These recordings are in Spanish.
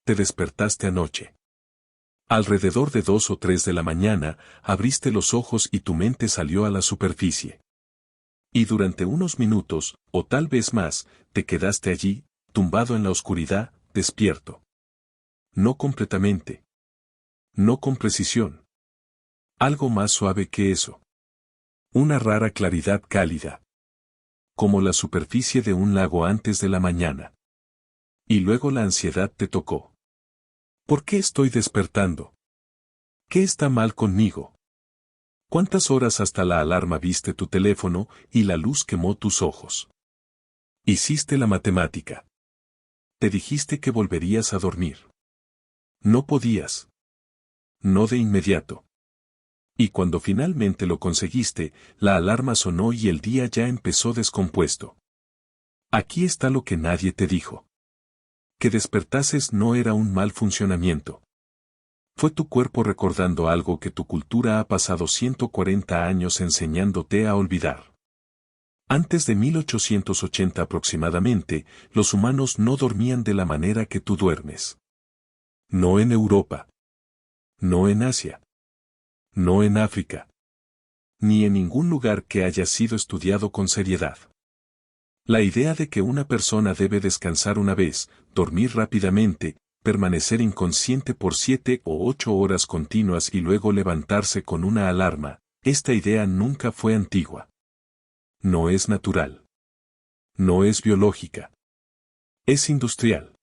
Te despertaste anoche. Alrededor de 2 o 3 de la mañana, abriste los ojos y tu mente salió a la superficie. Y durante unos minutos, o tal vez más, te quedaste allí, tumbado en la oscuridad, despierto. No completamente. No con precisión. Algo más suave que eso. Una rara claridad cálida. Como la superficie de un lago antes de la mañana. Y luego la ansiedad te tocó. ¿Por qué estoy despertando? ¿Qué está mal conmigo? ¿Cuántas horas hasta la alarma viste tu teléfono y la luz quemó tus ojos? Hiciste la matemática. Te dijiste que volverías a dormir. No podías. No de inmediato. Y cuando finalmente lo conseguiste, la alarma sonó y el día ya empezó descompuesto. Aquí está lo que nadie te dijo. Que despertases no era un mal funcionamiento. Fue tu cuerpo recordando algo que tu cultura ha pasado 140 años enseñándote a olvidar. Antes de 1880 aproximadamente, los humanos no dormían de la manera que tú duermes. No en Europa. No en Asia. No en África. Ni en ningún lugar que haya sido estudiado con seriedad. La idea de que una persona debe descansar una vez, dormir rápidamente, permanecer inconsciente por 7 o 8 horas continuas y luego levantarse con una alarma, esta idea nunca fue antigua. No es natural. No es biológica. Es industrial.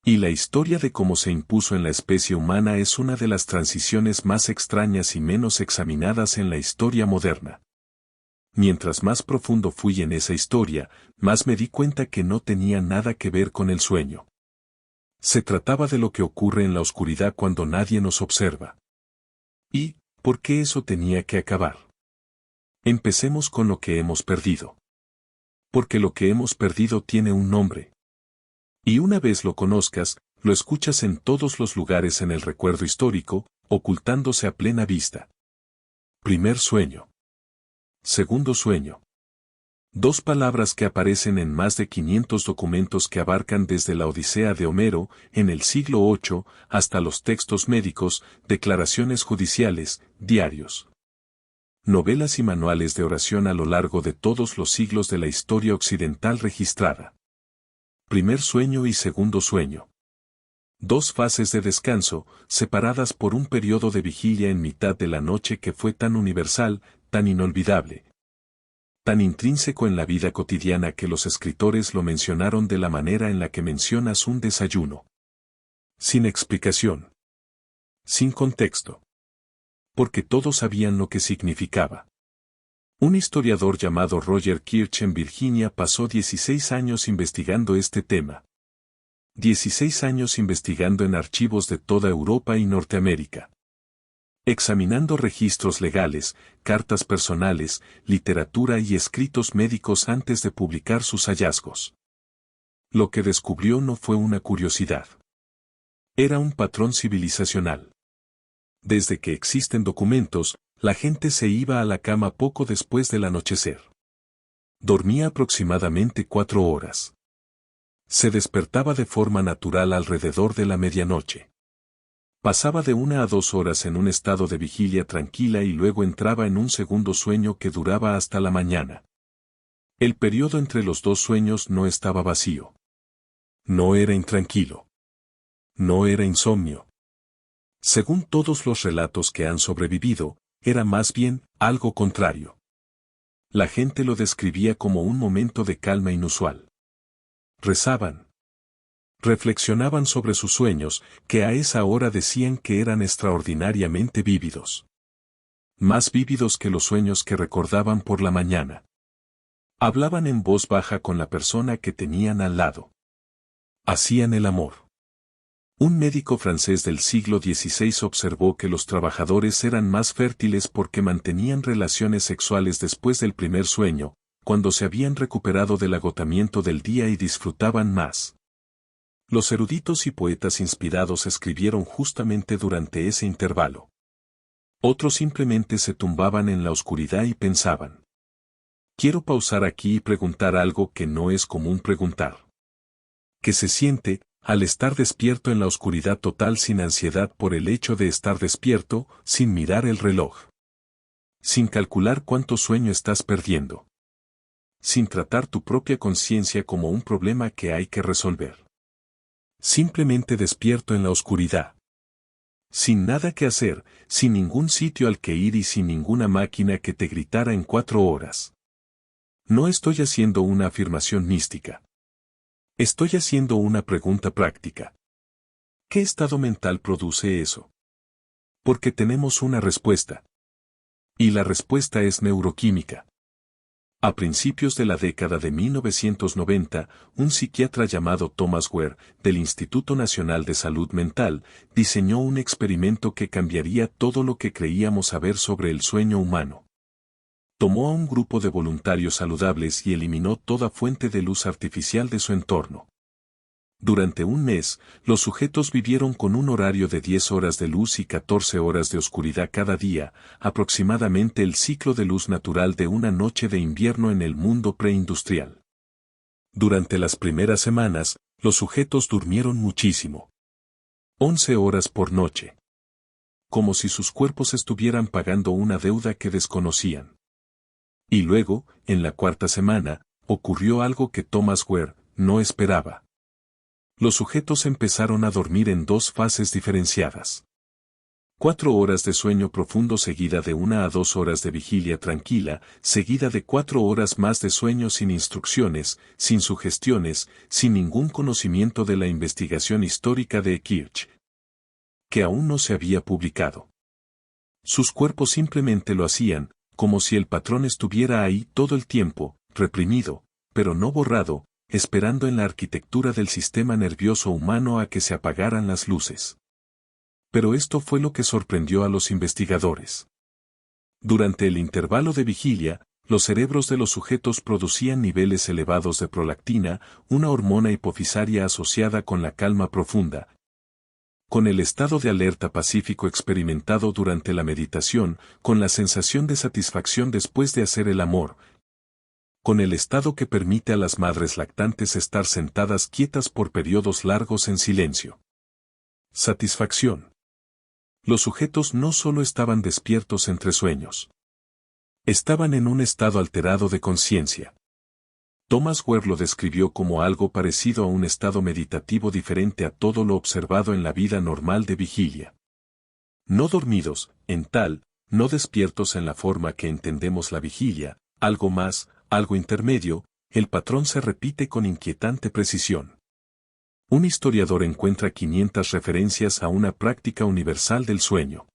Y la historia de cómo se impuso en la especie humana es una de las transiciones más extrañas y menos examinadas en la historia moderna. Mientras más profundo fui en esa historia, más me di cuenta que no tenía nada que ver con el sueño. Se trataba de lo que ocurre en la oscuridad cuando nadie nos observa. ¿Y por qué eso tenía que acabar? Empecemos con lo que hemos perdido. Porque lo que hemos perdido tiene un nombre. Y una vez lo conozcas, lo escuchas en todos los lugares en el recuerdo histórico, ocultándose a plena vista. Primer sueño. Segundo sueño. Dos palabras que aparecen en más de 500 documentos que abarcan desde la Odisea de Homero, en el siglo VIII, hasta los textos médicos, declaraciones judiciales, diarios. Novelas y manuales de oración a lo largo de todos los siglos de la historia occidental registrada. Primer sueño y segundo sueño. Dos fases de descanso, separadas por un periodo de vigilia en mitad de la noche que fue tan universal, tan inolvidable, tan intrínseco en la vida cotidiana que los escritores lo mencionaron de la manera en la que mencionas un desayuno. Sin explicación. Sin contexto. Porque todos sabían lo que significaba. Un historiador llamado Roger Kirch en Virginia pasó 16 años investigando este tema. 16 años investigando en archivos de toda Europa y Norteamérica. Examinando registros legales, cartas personales, literatura y escritos médicos antes de publicar sus hallazgos. Lo que descubrió no fue una curiosidad. Era un patrón civilizacional. Desde que existen documentos, la gente se iba a la cama poco después del anochecer. Dormía aproximadamente 4 horas. Se despertaba de forma natural alrededor de la medianoche. Pasaba de 1 a 2 horas en un estado de vigilia tranquila y luego entraba en un segundo sueño que duraba hasta la mañana. El periodo entre los dos sueños no estaba vacío. No era intranquilo. No era insomnio. Según todos los relatos que han sobrevivido, era más bien algo contrario. La gente lo describía como un momento de calma inusual. Rezaban. Reflexionaban sobre sus sueños, que a esa hora decían que eran extraordinariamente vívidos. Más vívidos que los sueños que recordaban por la mañana. Hablaban en voz baja con la persona que tenían al lado. Hacían el amor. Un médico francés del siglo XVI observó que los trabajadores eran más fértiles porque mantenían relaciones sexuales después del primer sueño, cuando se habían recuperado del agotamiento del día y disfrutaban más. Los eruditos y poetas inspirados escribieron justamente durante ese intervalo. Otros simplemente se tumbaban en la oscuridad y pensaban. Quiero pausar aquí y preguntar algo que no es común preguntar. ¿Qué se siente al estar despierto en la oscuridad total sin ansiedad por el hecho de estar despierto, sin mirar el reloj. Sin calcular cuánto sueño estás perdiendo. Sin tratar tu propia conciencia como un problema que hay que resolver. Simplemente despierto en la oscuridad. Sin nada que hacer, sin ningún sitio al que ir y sin ninguna máquina que te gritara en 4 horas. No estoy haciendo una afirmación mística. Estoy haciendo una pregunta práctica. ¿Qué estado mental produce eso? Porque tenemos una respuesta. Y la respuesta es neuroquímica. A principios de la década de 1990, un psiquiatra llamado Thomas Ware, del Instituto Nacional de Salud Mental, diseñó un experimento que cambiaría todo lo que creíamos saber sobre el sueño humano. Tomó a un grupo de voluntarios saludables y eliminó toda fuente de luz artificial de su entorno. Durante un mes, los sujetos vivieron con un horario de 10 horas de luz y 14 horas de oscuridad cada día, aproximadamente el ciclo de luz natural de una noche de invierno en el mundo preindustrial. Durante las primeras semanas, los sujetos durmieron muchísimo. 11 horas por noche. Como si sus cuerpos estuvieran pagando una deuda que desconocían. Y luego, en la cuarta semana, ocurrió algo que Thomas Ware no esperaba. Los sujetos empezaron a dormir en 2 fases diferenciadas. 4 horas de sueño profundo seguida de 1 a 2 horas de vigilia tranquila, seguida de 4 horas más de sueño sin instrucciones, sin sugestiones, sin ningún conocimiento de la investigación histórica de Kirch, que aún no se había publicado. Sus cuerpos simplemente lo hacían, como si el patrón estuviera ahí todo el tiempo, reprimido, pero no borrado, esperando en la arquitectura del sistema nervioso humano a que se apagaran las luces. Pero esto fue lo que sorprendió a los investigadores. Durante el intervalo de vigilia, los cerebros de los sujetos producían niveles elevados de prolactina, una hormona hipofisaria asociada con la calma profunda. Con el estado de alerta pacífico experimentado durante la meditación, con la sensación de satisfacción después de hacer el amor, con el estado que permite a las madres lactantes estar sentadas quietas por periodos largos en silencio. Satisfacción. Los sujetos no solo estaban despiertos entre sueños. Estaban en un estado alterado de conciencia. Thomas Ware lo describió como algo parecido a un estado meditativo diferente a todo lo observado en la vida normal de vigilia. No dormidos, en tal, no despiertos en la forma que entendemos la vigilia, algo más, algo intermedio, el patrón se repite con inquietante precisión. Un historiador encuentra 500 referencias a una práctica universal del sueño.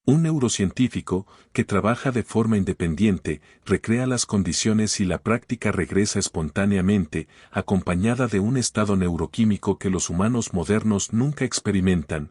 Un neurocientífico, que trabaja de forma independiente, recrea las condiciones y la práctica regresa espontáneamente, acompañada de un estado neuroquímico que los humanos modernos nunca experimentan,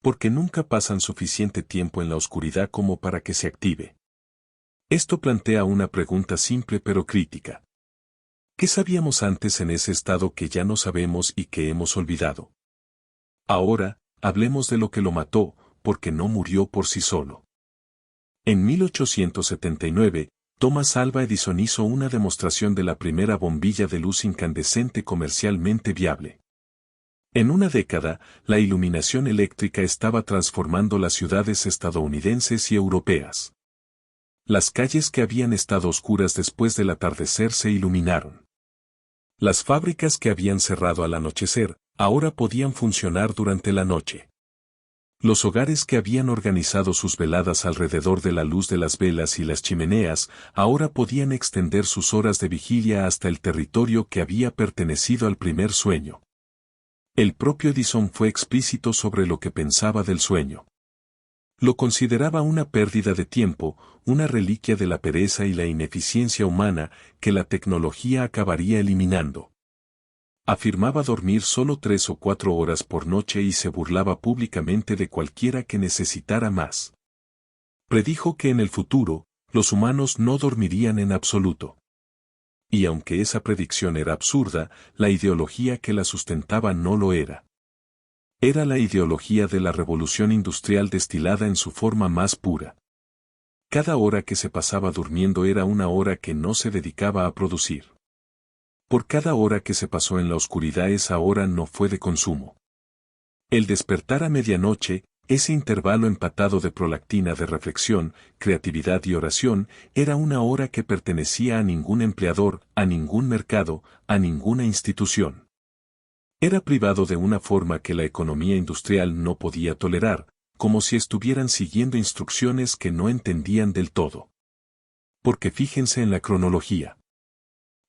porque nunca pasan suficiente tiempo en la oscuridad como para que se active. Esto plantea una pregunta simple pero crítica. ¿Qué sabíamos antes en ese estado que ya no sabemos y que hemos olvidado? Ahora, hablemos de lo que lo mató, porque no murió por sí solo. En 1879, Thomas Alva Edison hizo una demostración de la primera bombilla de luz incandescente comercialmente viable. En una década, la iluminación eléctrica estaba transformando las ciudades estadounidenses y europeas. Las calles que habían estado oscuras después del atardecer se iluminaron. Las fábricas que habían cerrado al anochecer, ahora podían funcionar durante la noche. Los hogares que habían organizado sus veladas alrededor de la luz de las velas y las chimeneas, ahora podían extender sus horas de vigilia hasta el territorio que había pertenecido al primer sueño. El propio Edison fue explícito sobre lo que pensaba del sueño. Lo consideraba una pérdida de tiempo, una reliquia de la pereza y la ineficiencia humana que la tecnología acabaría eliminando. Afirmaba dormir solo 3 o 4 horas por noche y se burlaba públicamente de cualquiera que necesitara más. Predijo que en el futuro, los humanos no dormirían en absoluto. Y aunque esa predicción era absurda, la ideología que la sustentaba no lo era. Era la ideología de la revolución industrial destilada en su forma más pura. Cada hora que se pasaba durmiendo era una hora que no se dedicaba a producir. Por cada hora que se pasó en la oscuridad esa hora no fue de consumo. El despertar a medianoche, ese intervalo empatado de prolactina de reflexión, creatividad y oración, era una hora que pertenecía a ningún empleador, a ningún mercado, a ninguna institución. Era privado de una forma que la economía industrial no podía tolerar, como si estuvieran siguiendo instrucciones que no entendían del todo. Porque fíjense en la cronología.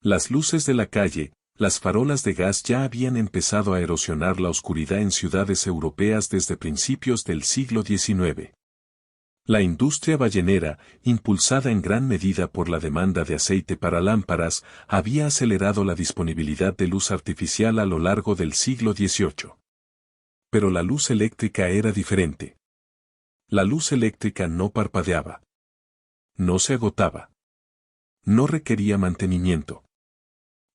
Las luces de la calle, las farolas de gas ya habían empezado a erosionar la oscuridad en ciudades europeas desde principios del siglo XIX. La industria ballenera, impulsada en gran medida por la demanda de aceite para lámparas, había acelerado la disponibilidad de luz artificial a lo largo del siglo XVIII. Pero la luz eléctrica era diferente. La luz eléctrica no parpadeaba. No se agotaba. No requería mantenimiento.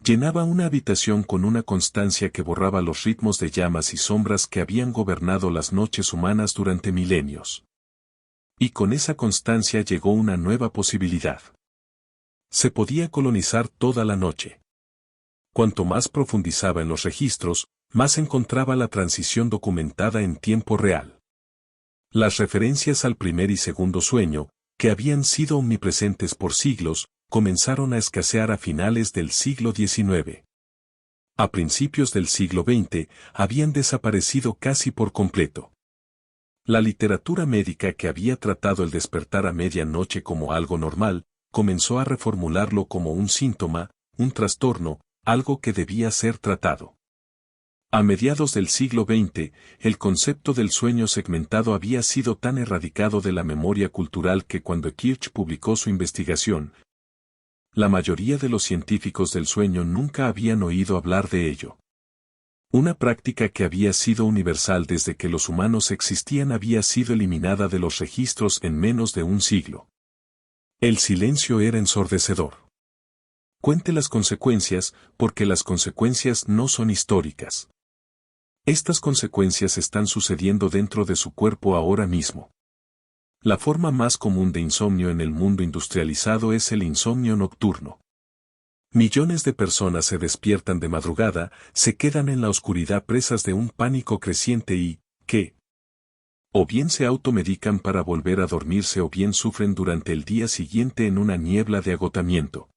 Llenaba una habitación con una constancia que borraba los ritmos de llamas y sombras que habían gobernado las noches humanas durante milenios. Y con esa constancia llegó una nueva posibilidad. Se podía colonizar toda la noche. Cuanto más profundizaba en los registros, más encontraba la transición documentada en tiempo real. Las referencias al primer y segundo sueño, que habían sido omnipresentes por siglos, comenzaron a escasear a finales del siglo XIX. A principios del siglo XX, habían desaparecido casi por completo. La literatura médica que había tratado el despertar a medianoche como algo normal, comenzó a reformularlo como un síntoma, un trastorno, algo que debía ser tratado. A mediados del siglo XX, el concepto del sueño segmentado había sido tan erradicado de la memoria cultural que cuando Kirch publicó su investigación, la mayoría de los científicos del sueño nunca habían oído hablar de ello. Una práctica que había sido universal desde que los humanos existían había sido eliminada de los registros en menos de un siglo. El silencio era ensordecedor. Cuente las consecuencias, porque las consecuencias no son históricas. Estas consecuencias están sucediendo dentro de su cuerpo ahora mismo. La forma más común de insomnio en el mundo industrializado es el insomnio nocturno. Millones de personas se despiertan de madrugada, se quedan en la oscuridad presas de un pánico creciente y, que, o bien se automedican para volver a dormirse o bien sufren durante el día siguiente en una niebla de agotamiento.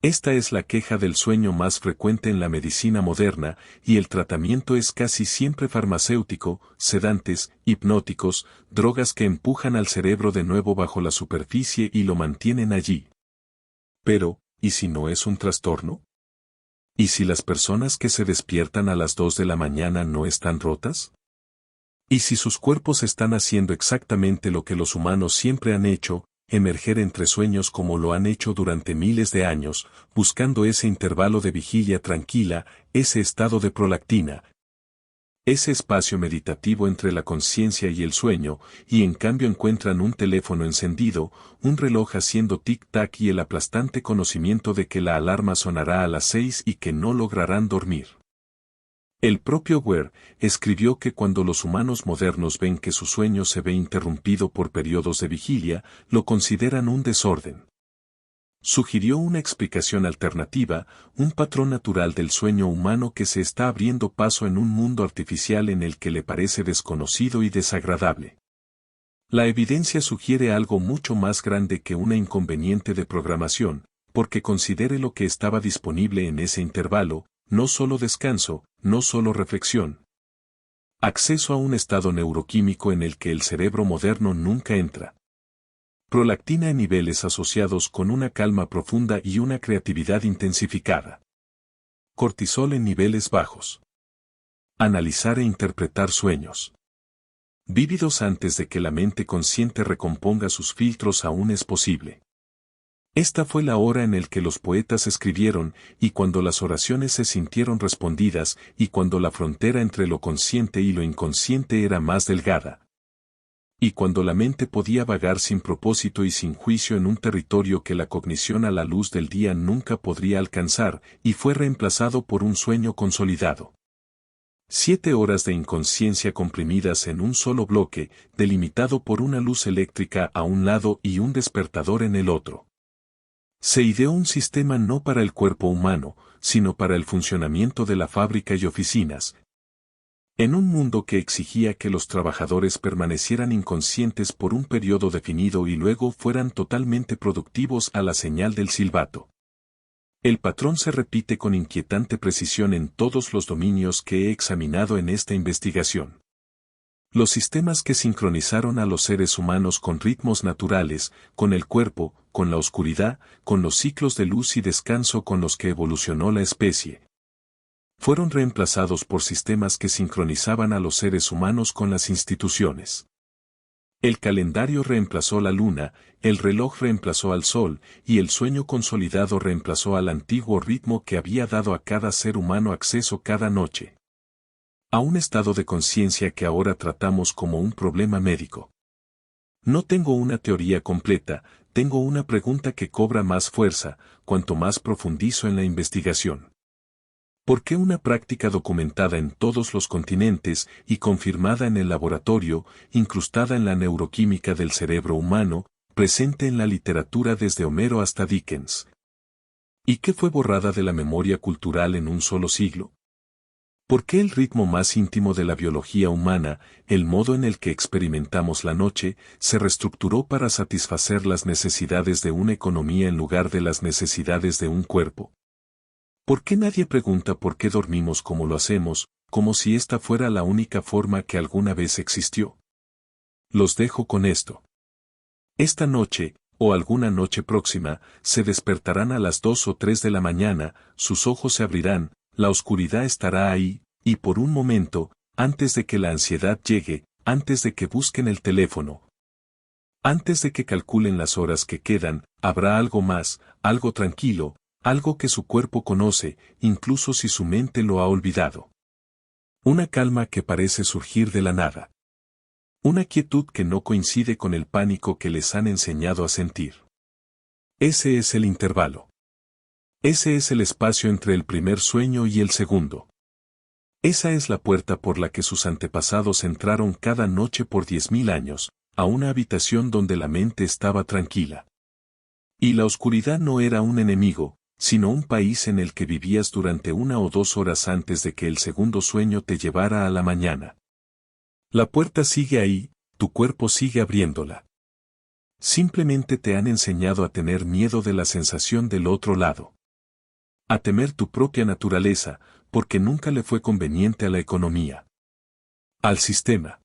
Esta es la queja del sueño más frecuente en la medicina moderna, y el tratamiento es casi siempre farmacéutico, sedantes, hipnóticos, drogas que empujan al cerebro de nuevo bajo la superficie y lo mantienen allí. Pero, ¿y si no es un trastorno? ¿Y si las personas que se despiertan a las 2 de la mañana no están rotas? ¿Y si sus cuerpos están haciendo exactamente lo que los humanos siempre han hecho, emerger entre sueños como lo han hecho durante miles de años, buscando ese intervalo de vigilia tranquila, ese estado de prolactina, ese espacio meditativo entre la conciencia y el sueño, y en cambio encuentran un teléfono encendido, un reloj haciendo tic-tac y el aplastante conocimiento de que la alarma sonará a las 6 y que no lograrán dormir? El propio Ware escribió que cuando los humanos modernos ven que su sueño se ve interrumpido por periodos de vigilia, lo consideran un desorden. Sugirió una explicación alternativa, un patrón natural del sueño humano que se está abriendo paso en un mundo artificial en el que le parece desconocido y desagradable. La evidencia sugiere algo mucho más grande que una inconveniente de programación, porque considere lo que estaba disponible en ese intervalo, no solo descanso, no solo reflexión. Acceso a un estado neuroquímico en el que el cerebro moderno nunca entra. Prolactina en niveles asociados con una calma profunda y una creatividad intensificada. Cortisol en niveles bajos. Analizar e interpretar sueños. Vívidos antes de que la mente consciente recomponga sus filtros aún es posible. Esta fue la hora en el que los poetas escribieron, y cuando las oraciones se sintieron respondidas, y cuando la frontera entre lo consciente y lo inconsciente era más delgada. Y cuando la mente podía vagar sin propósito y sin juicio en un territorio que la cognición a la luz del día nunca podría alcanzar, y fue reemplazado por un sueño consolidado. 7 horas de inconsciencia comprimidas en un solo bloque, delimitado por una luz eléctrica a un lado y un despertador en el otro. Se ideó un sistema no para el cuerpo humano, sino para el funcionamiento de la fábrica y oficinas. En un mundo que exigía que los trabajadores permanecieran inconscientes por un periodo definido y luego fueran totalmente productivos a la señal del silbato. El patrón se repite con inquietante precisión en todos los dominios que he examinado en esta investigación. Los sistemas que sincronizaron a los seres humanos con ritmos naturales, con el cuerpo, con la oscuridad, con los ciclos de luz y descanso con los que evolucionó la especie, fueron reemplazados por sistemas que sincronizaban a los seres humanos con las instituciones. El calendario reemplazó la luna, el reloj reemplazó al sol, y el sueño consolidado reemplazó al antiguo ritmo que había dado a cada ser humano acceso cada noche a un estado de conciencia que ahora tratamos como un problema médico. No tengo una teoría completa, tengo una pregunta que cobra más fuerza, cuanto más profundizo en la investigación. ¿Por qué una práctica documentada en todos los continentes y confirmada en el laboratorio, incrustada en la neuroquímica del cerebro humano, presente en la literatura desde Homero hasta Dickens? ¿Y qué fue borrada de la memoria cultural en un solo siglo? ¿Por qué el ritmo más íntimo de la biología humana, el modo en el que experimentamos la noche, se reestructuró para satisfacer las necesidades de una economía en lugar de las necesidades de un cuerpo? ¿Por qué nadie pregunta por qué dormimos como lo hacemos, como si esta fuera la única forma que alguna vez existió? Los dejo con esto. Esta noche, o alguna noche próxima, se despertarán a las 2 o 3 de la mañana, sus ojos se abrirán, la oscuridad estará ahí, y por un momento, antes de que la ansiedad llegue, antes de que busquen el teléfono, antes de que calculen las horas que quedan, habrá algo más, algo tranquilo, algo que su cuerpo conoce, incluso si su mente lo ha olvidado. Una calma que parece surgir de la nada. Una quietud que no coincide con el pánico que les han enseñado a sentir. Ese es el intervalo. Ese es el espacio entre el primer sueño y el segundo. Esa es la puerta por la que sus antepasados entraron cada noche por 10.000 años, a una habitación donde la mente estaba tranquila. Y la oscuridad no era un enemigo, sino un país en el que vivías durante 1 o 2 horas antes de que el segundo sueño te llevara a la mañana. La puerta sigue ahí, tu cuerpo sigue abriéndola. Simplemente te han enseñado a tener miedo de la sensación del otro lado. A temer tu propia naturaleza, porque nunca le fue conveniente a la economía, al sistema.